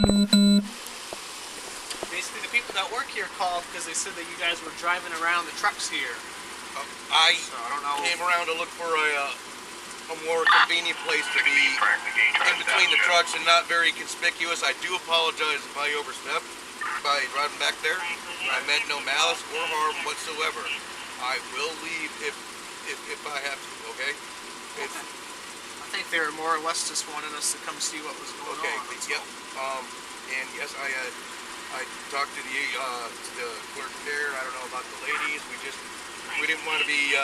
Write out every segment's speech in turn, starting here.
Basically, the people that work here called because they said that you guys were driving around the trucks here. I So I don't know. came around to look for a more convenient place to be in between the trucks and not very conspicuous. I do apologize if I overstepped by driving back there. I meant no malice or harm whatsoever. I will leave if I have to, okay? It's, I think they were more or less just wanting us to come see what was going okay, on. yep. And yes, I talked to the clerk there. I don't know about the ladies. We didn't want to be,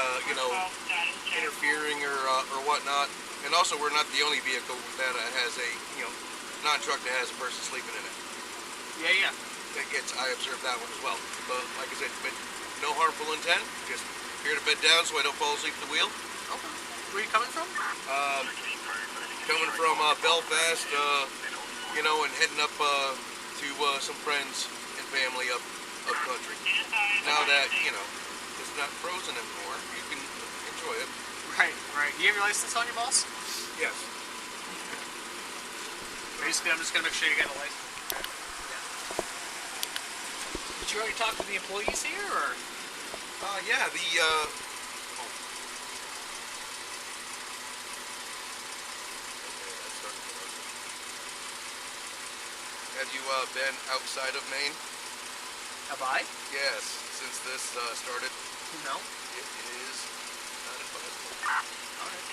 interfering or whatnot. And also, we're not the only vehicle that has a, non-truck that has a person sleeping in it. Yeah. I observed that one as well. But like I said, no harmful intent. Just here to bed down so I don't fall asleep at the wheel. Okay. Where are you coming from? Coming from Belfast, and heading up to some friends and family up country. Now that, it's not frozen anymore, you can enjoy it. Right. You have your license on you, boss? Yes. Basically, I'm just going to make sure you got a license. Did you already talk to the employees here, or? Yeah, Have you been outside of Maine? Have I? Yes, since this started. No. It is not advisable. Alright.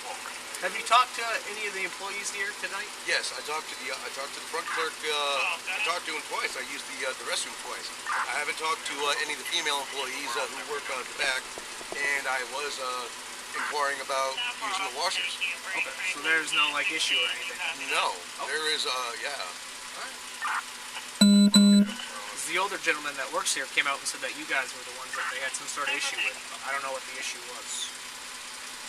Have you talked to any of the employees here tonight? Yes, I talked to the front clerk. I talked to him twice. I used the restroom twice. I haven't talked to any of the female employees who work out the back, and I was inquiring about using the washers. Okay. So there's no issue or anything. No, Oh. there is. Yeah. The older gentleman that works here came out and said that you guys were the ones that they had some sort of issue with. I don't know what the issue was.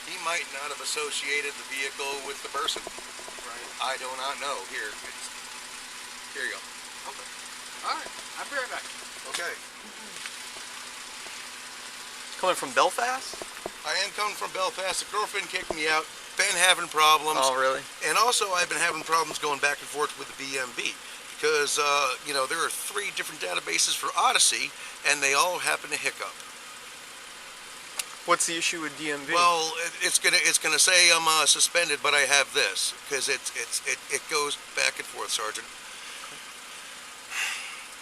He might not have associated the vehicle with the person. Right. I do not know. Here you go. Okay. Alright. I'll be right back. Okay. Coming from Belfast? I am coming from Belfast. The girlfriend kicked me out. Been having problems. Oh, really? And also, I've been having problems going back and forth with the BMV. Because, there are 3 different databases for Odyssey, and they all happen to hiccup. What's the issue with DMV? Well, it's gonna say I'm suspended, but I have this because it goes back and forth, Sergeant.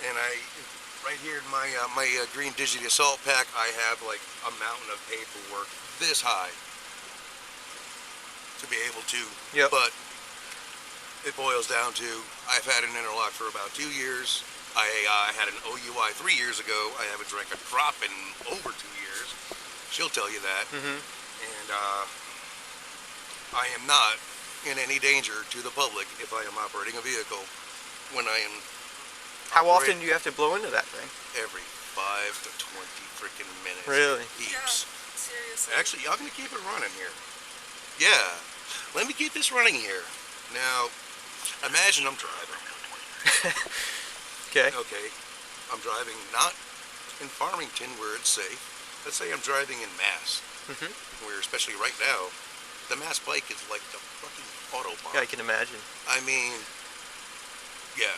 And right here in my green Digi assault pack, I have like a mountain of paperwork this high to be able to. Yep. But it boils down to I've had an interlock for about 2 years. I had an OUI 3 years ago. I haven't drank a drop in over 2 years. She'll tell you that. Mm-hmm. And I am not in any danger to the public if I am operating a vehicle when I am. How often do you have to blow into that thing? Every 5 to 20 freaking minutes. Really? Heaps. Yeah, seriously. Actually, I'm gonna keep it running here. Yeah. Let me keep this running here. Now, imagine I'm driving. Okay. Okay. I'm driving not in Farmington where it's safe. Let's say I'm driving in Mass, where especially right now, the Mass bike is like the fucking Autobahn. Yeah, I can imagine. I mean, yeah,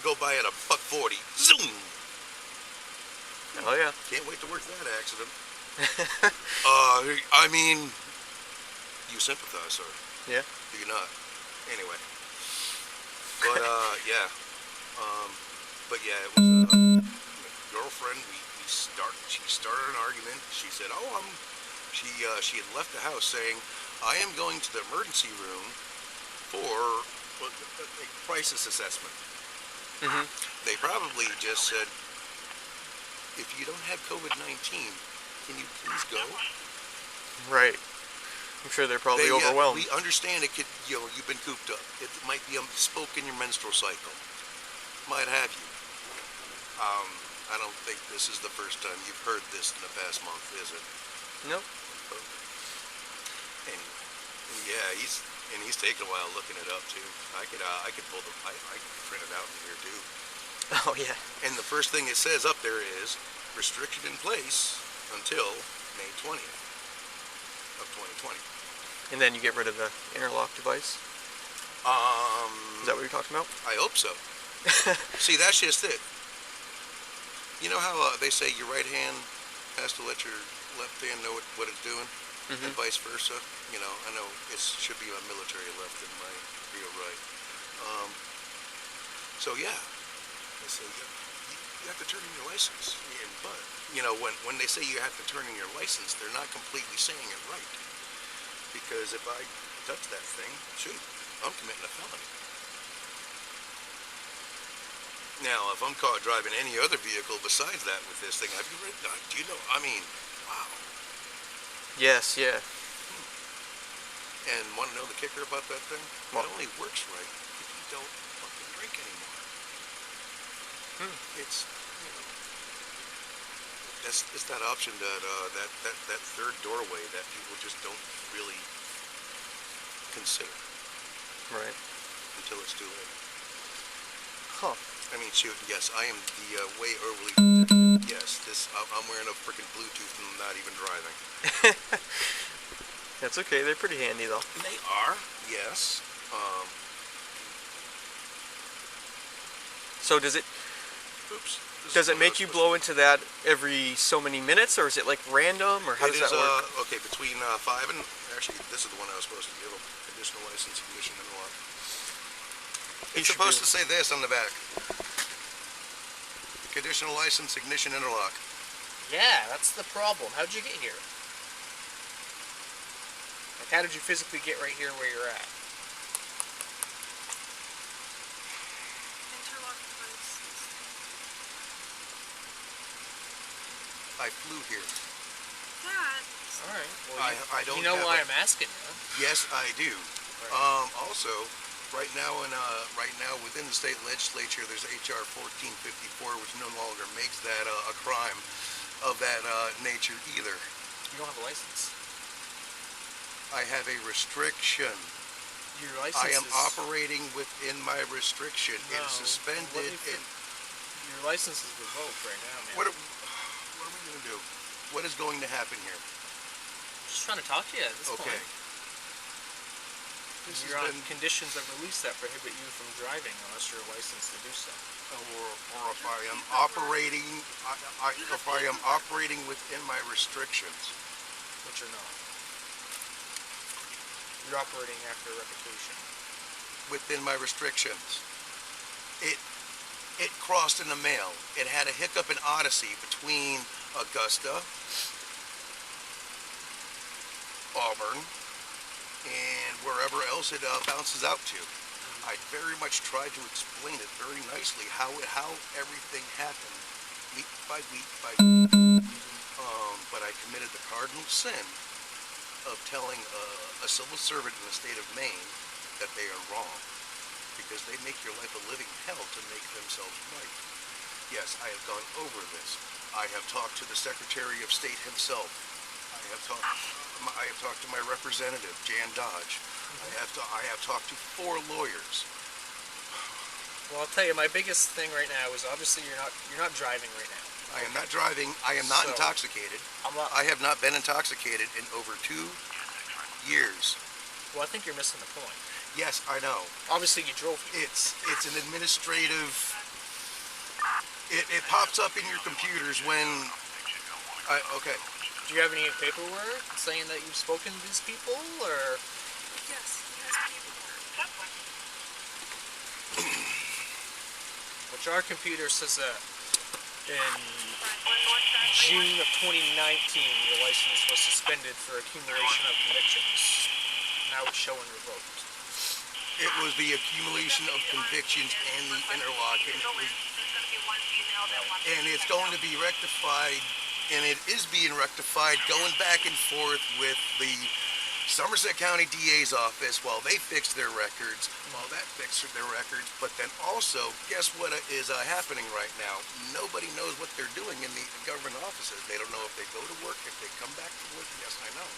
go by at a $1.40, zoom. Oh yeah. Can't wait to work that accident. I mean, you sympathize, sir. Yeah. Do you not? Anyway, but yeah, it was girlfriend. She started an argument. She said, she had left the house saying, I am going to the emergency room for a crisis assessment. Mm-hmm. They probably just said, if you don't have COVID-19, can you please go? Right. I'm sure they're probably overwhelmed. We understand it could, you've been cooped up. It might be a spoke in your menstrual cycle. Might have you. I don't think this is the first time you've heard this in the past month, is it? Nope. Anyway, yeah, he's taking a while looking it up too. I could pull I could print it out in here too. Oh yeah. And the first thing it says up there is restriction in place until May 20th of 2020. And then you get rid of the interlock device? Is that what you're talking about? I hope so. See, that's just it. You know how they say your right hand has to let your left hand know what it's doing, and vice versa? You know, I know it should be my military left and my real right. So yeah, they say you have to turn in your license. But, you know, when they say you have to turn in your license, they're not completely saying it right. Because if I touch that thing, shoot, I'm committing a felony. Now, if I'm caught driving any other vehicle besides that with this thing, do you know, I mean, wow. Yes, yeah. And want to know the kicker about that thing? What? It only works right if you don't fucking drink anymore. It's, you know, it's that option that third doorway that people just don't really consider. Right. Until it's too late. Huh. I mean, shoot, yes, I am the way overly protected. Yes, I'm wearing a freaking Bluetooth and I'm not even driving. That's okay. They're pretty handy, though. They are, yes. So does it make you blow into that every so many minutes, or is it like random, or how does that work? Okay, between 5 and actually, this is the one I was supposed to give them. Conditional license, ignition interlock. It's supposed to say this on the back. Conditional license, ignition interlock. Yeah, that's the problem. How'd you get here? Like, how did you physically get right here where you're at? Interlock device. I flew here. Dad. All right. Well, I don't. You know have why I'm asking you? Yes, I do. Right. Also, right now within the state legislature, there's HR 1454, which no longer makes that a crime of that nature either. You don't have a license. I have a restriction. Your license I am is... operating within my restriction. No, It's suspended. Your license is revoked right now, man. What are we going to do? What is going to happen here? I'm just trying to talk to you at this Okay. point. This You're has on been, conditions of release that prohibit you from driving unless you're licensed to do so. or if I am operating, if I am operating within my restrictions. Which you're not. You're operating after revocation. Within my restrictions. It crossed in the mail. It had a hiccup in Odyssey between Augusta, Auburn, and wherever else it bounces out to. I very much tried to explain it very nicely how everything happened week by week by week. But I committed the cardinal sin of telling a civil servant in the state of Maine that they are wrong, because they make your life a living hell to make themselves right. Yes, I have gone over this. I have talked to the Secretary of State himself. I have talked to my representative, Jan Dodge. I have talked to 4 lawyers. Well, I'll tell you, my biggest thing right now is obviously you're not driving right now. I am not driving. I am not So, intoxicated. I'm not. I have not been intoxicated in over 2 years. Well, I think you're missing the point. Yes, I know. Obviously, you drove here. It's an administrative. It pops up in your computers when. Okay. Do you have any paperwork saying that you've spoken to these people, or? Yes, he has paperwork. Which our computer says that in June of 2019, your license was suspended for accumulation of convictions. Now it's showing revoked. It was the accumulation of convictions and the interlocking. And it's going to be rectified, and it is being rectified, going back and forth with the Somerset County DA's office while they fix their records, while that fixes their records. But then also, guess what is happening right now? Nobody knows what they're doing in the government offices. They don't know if they go to work, if they come back to work. Yes, I know.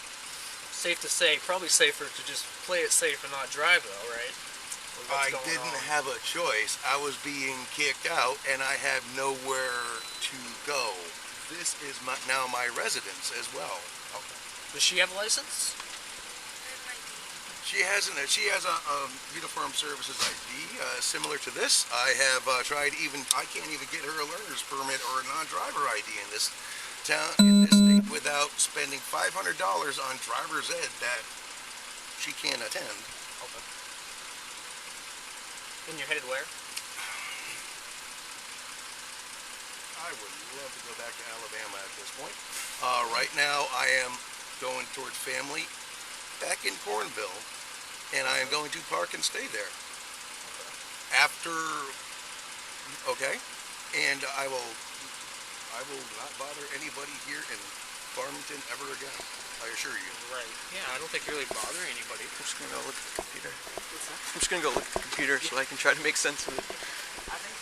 Safe to say, probably safer to just play it safe and not drive, though, right? I didn't have a choice. I was being kicked out, and I have nowhere to go. This is now my residence as well. Okay. Does she have a license? She has a uniform services ID similar to this. I have tried I can't even get her a learner's permit or a non-driver ID in this town, in this state, without spending $500 on driver's ed that she can't attend. Okay. And you're headed where? I would love to go back to Alabama at this point. Right now, I am going towards family back in Cornville, and I am going to park and stay there. After, okay, and I will not bother anybody here in Farmington ever again. I assure you. Right. Yeah, I don't think you really bother anybody. I'm just gonna go look at the computer. I'm just gonna go look at the computer so I can try to make sense of it. I think